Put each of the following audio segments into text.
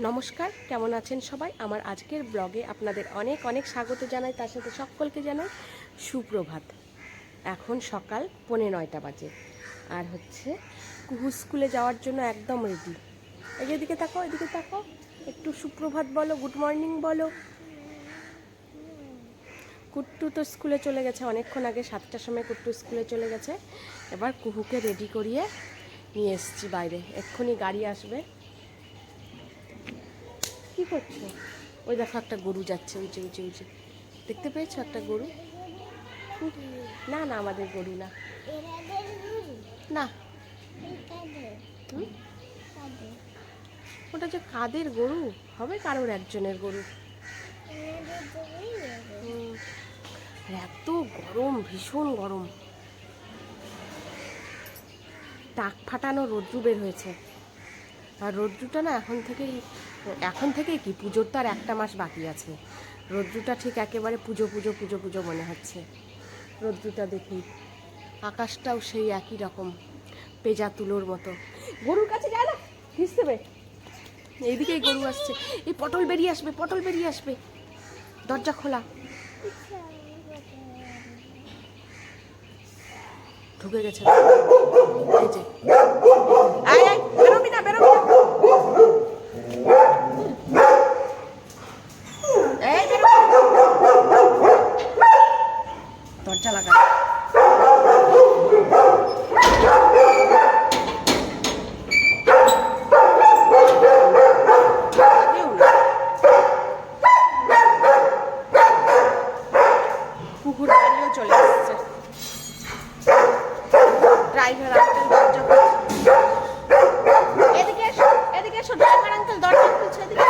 নমস্কার, কেমন আছেন সবাই? আমার আজকের ব্লগে আপনাদের অনেক অনেক স্বাগত জানাই, তার সাথে সকলকে জানাই সুপ্রভাত। এখন সকাল 9:15 বাজে, আর কুহু স্কুলে যাওয়ার জন্য একদম রেডি। এই এদিকে তাকাও, এদিকে তাকাও, একটু সুপ্রভাত বলো, গুড মর্নিং বলো। কুট্টু তো স্কুলে চলে গেছে অনেকক্ষণ আগে, 7টার সময় কুট্টু স্কুলে চলে গেছে। এবার কুহুকে রেডি করিয়ে নিয়ে এসছি বাইরে, এক্ষুনি গাড়ি আসবে। কি করছো? ওই দেখো একটা গরু যাচ্ছে, উঁচে উঁচে উঁচে, দেখতে পেয়েছো একটা গরু? না না, আমাদের গরু না, না। ওটা যে কাদের গরু হবে, কারোর একজনের গরু। এত গরম, ভীষণ গরম, টাক ফাটানো রোদ্রু বের হয়েছে। আর রৌদ্রটা না এখন থেকেই কি, পুজোর তো আর একটা মাস বাকি আছে। রৌদ্রটা ঠিক একেবারে পুজো পুজো পুজো পুজো মনে হচ্ছে রৌদ্রটা দেখি। আকাশটাও সেই একই রকম পেজা তুলোর মতো। গরুর কাছে যায় না, ভিজতে হবে। এইদিকেই গরু আসছে, এই পটল বেরিয়ে আসবে, পটল বেরিয়ে আসবে, দরজা খোলা। ঢুকে গেছে, এই যে। আয় আয়, বেরোবি না, বেরোবি না। এই বেরো, দরজা লাগা। কুকুর গাড়িও চলে আসছে, ড্রাইভার আঙ্কেল দরজা খুলছে। এদিকে এসো, এদিকে এসো, ড্রাইভার আঙ্কেল দরজা খুলছে, এদিকে।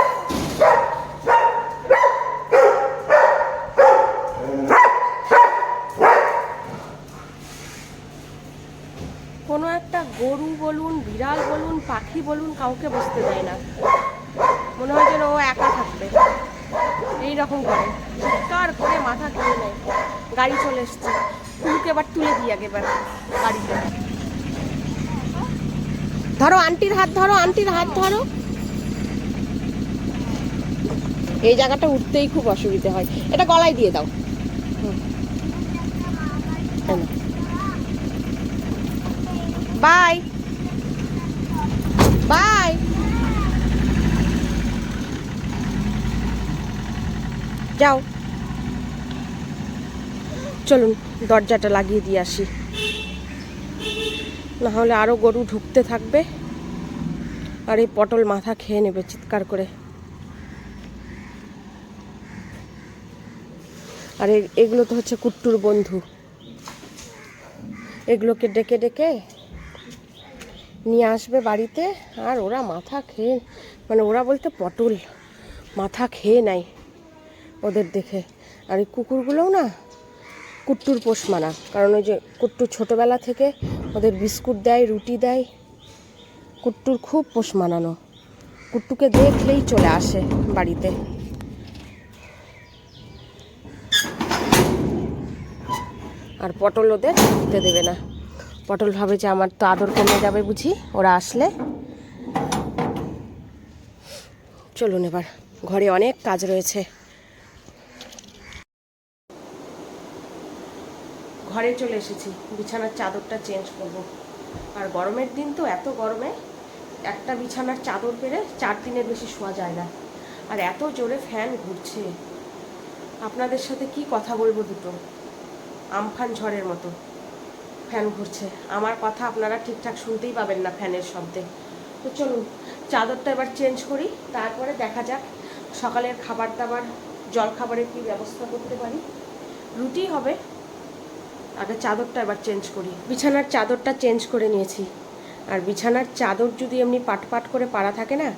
কোনো একটা গরু বলুন, বিড়াল বলুন, পাখি বলুন, কাউকে বসতে দেয় না। মনে হয় যেন ও একা থাকবে, এইরকম করে চিৎকার করে মাথা খেয়ে নেয়। গাড়ি চলে এসছে, কুকুরকে এবার তুলে দিই একেবার গাড়িতে। ধরো আন্টির হাত, ধরো আন্টির হাত ধরো। এই জায়গাটা উঠতেই খুব অসুবিধা হয়, এটা গলায় দিয়ে দাও। Bye bye. যাও, চলুন দরজাটা লাগিয়ে দিয়ে আসি, নাহলে আরও গরু ঢুকতে থাকবে আর এই পটল মাথা খেয়ে নেবে চিৎকার করে। আর এগুলো তো হচ্ছে কুট্টুর বন্ধু, এগুলোকে ডেকে ডেকে নিয়ে আসবে বাড়িতে। আর ওরা মাথা খেয়ে, মানে ওরা বলতে পটল মাথা খেয়ে নেয় ওদের দেখে। আর এই কুকুরগুলোও না কুট্টুর পোষ মানা, কারণ ওই যে কুট্টু ছোটোবেলা থেকে ওদের বিস্কুট দেয়, রুটি দেয়। কুট্টুর খুব পোষ মানানো, কুট্টুকে দেখলেই চলে আসে বাড়িতে। আর পটল ওদের দিতে দেবে না, পটল ভাবে যে আমার তো আদর কমে যাবে বুঝি ওরা আসলে। চলুন এবার, ঘরে অনেক কাজ রয়েছে। ঘরে চলে এসেছি, বিছানার চাদরটা চেঞ্জ করব। আর গরমের দিন তো, এত গরমে একটা বিছানার চাদর পেরে 4 দিনের বেশি শোয়া যায় না। আর এত জোরে ফ্যান ঘুরছে, আপনাদের সাথে কি কথা বলবো, দুটো আমফান ঝড়ের মতো ফ্যান ঘুরছে। আমার কথা আপনারা ঠিকঠাক শুনতেই পাবেন না ফ্যানের শব্দে। তো চলুন চাদরটা এবার চেঞ্জ করি, তারপরে দেখা যাক সকালের খাবার দাবার, জল খাবারের কী ব্যবস্থা করতে পারি। রুটি হবে, আগে চাদরটা এবার চেঞ্জ করি। বিছানার চাদরটা চেঞ্জ করে নিয়েছি। আর বিছানার চাদর যদি এমনি পাট পাট করে পাড়া থাকে না,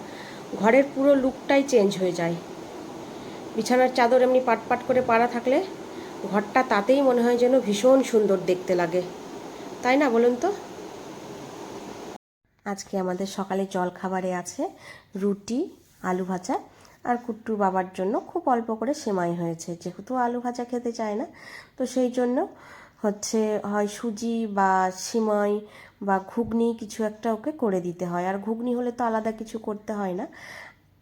ঘরের পুরো লুকটাই চেঞ্জ হয়ে যায়। বিছানার চাদর এমনি পাট পাট করে পাড়া থাকলে ঘরটা তাতেই মনে হয় যেন ভীষণ সুন্দর দেখতে লাগে, তাই না বলুন তো? আজকে আমাদের সকালে জল খাবারে আছে রুটি, আলু ভাজা, আর কুট্টুর বাবার জন্য খুব অল্প করে সেমাই হয়েছে। যেহেতু আলু ভাজা খেতে চায় না, তো সেই জন্য হয় সুজি বা সিমাই বা ঘুগনি কিছু একটা ওকে করে দিতে হয়। আর ঘুগনি হলে তো আলাদা কিছু করতে হয় না,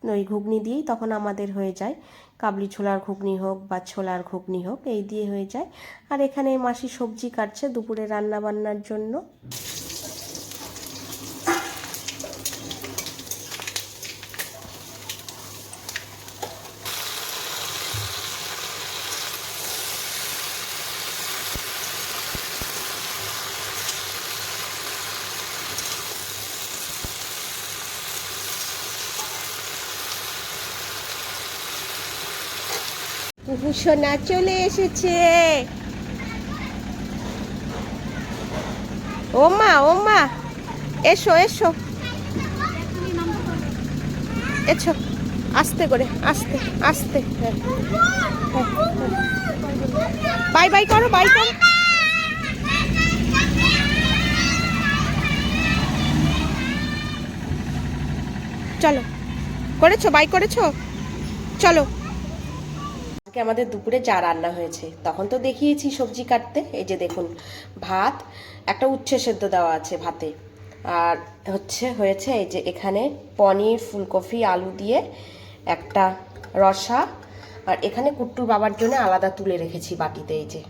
ওই ঘুগনি দিয়েই তখন আমাদের হয়ে যায়, কাবলি ছোলার ঘুগনি হোক বা ছোলার ঘুগনি হোক, এই দিয়ে হয়ে যায়। আর এখানে মাসি সবজি কাটছে দুপুরে রান্না বান্নার জন্য। কুহু সোনা চলে এসেছে। ও মা এসো এসো এসো, আস্তে করে, আস্তে আস্তে। বাই বাই করো, বাই করো। চলো, করেছো, বাই করেছো, চলো। আজকে আমাদের দুপুরে যা রান্না হয়েছে তখন তো দেখিয়েছি সবজি কাটতে। এই যে দেখুন, ভাত, একটা উচ্ছে সেদ্ধ দেওয়া আছে ভাতে, আর হয়েছে এই যে এখানে পনির, ফুলকপি, আলু দিয়ে একটা রসা। আর এখানে কুট্টুর বাবার জন্য আলাদা তুলে রেখেছি বাটিতে, এই যে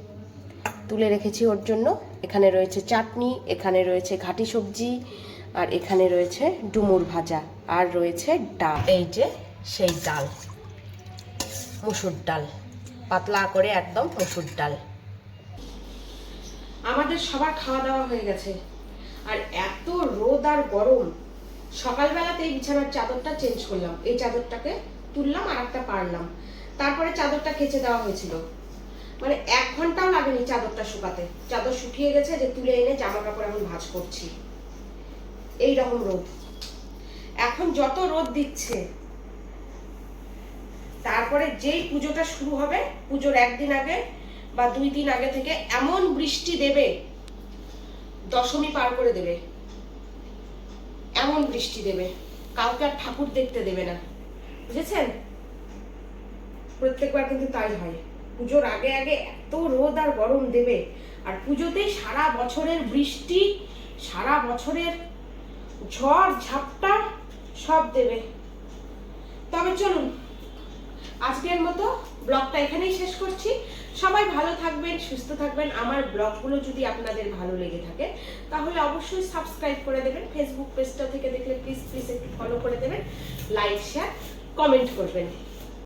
তুলে রেখেছি ওর জন্য। এখানে রয়েছে চাটনি, এখানে রয়েছে ঘাটি সবজি, আর এখানে রয়েছে ডুমুর ভাজা, আর রয়েছে ডাল। এই যে সেই ডাল, মসুর ডাল, পাতলা করে একদম মসুর ডাল। আমাদের সবার খাওয়া দাওয়া হয়ে গেছে। আর এত রোদ আর গরম, সকালবেলাতে এই বিছানার চাদরটা চেঞ্জ করলাম, এই চাদরটাকে তুললাম আর একটা পারলাম, তারপরে চাদরটা খেচে দেওয়া হয়েছিল। মানে 1 ঘন্টাও লাগেনি চাদরটা শুকাতে। চাদর শুকিয়ে গেছে, যে তুলে এনে জামা কাপড় এখন ভাঁজ করছি। এই রকম রোদ, এখন যত রোদ দিচ্ছে, তারপরে যেই পুজোটা শুরু হবে, পুজোর 1 দিন আগে বা 2 দিন আগে থেকে এমন বৃষ্টি দেবে, দশমী পার করে দেবে, এমন বৃষ্টি দেবে, কাউকে আর ঠাকুর দেখতে দেবে না, বুঝেছেন? প্রত্যেকবার কিন্তু তাই হয়, পুজোর আগে আগে এত রোদ আর গরম দেবে, আর পুজোতেই সারা বছরের বৃষ্টি, সারা বছরের ঝড় ঝাপটা সব দেবে। তবে চলুন, আজকের মতো ব্লগটা এখানেই শেষ করছি। সবাই ভালো থাকবেন, সুস্থ থাকবেন। আমার ব্লগগুলো যদি আপনাদের ভালো লেগে থাকে তাহলে অবশ্যই সাবস্ক্রাইব করে দেবেন। ফেসবুক পেজটা থেকে দেখলে প্লিজ একটু ফলো করে দেবেন, লাইক, শেয়ার, কমেন্ট করবেন।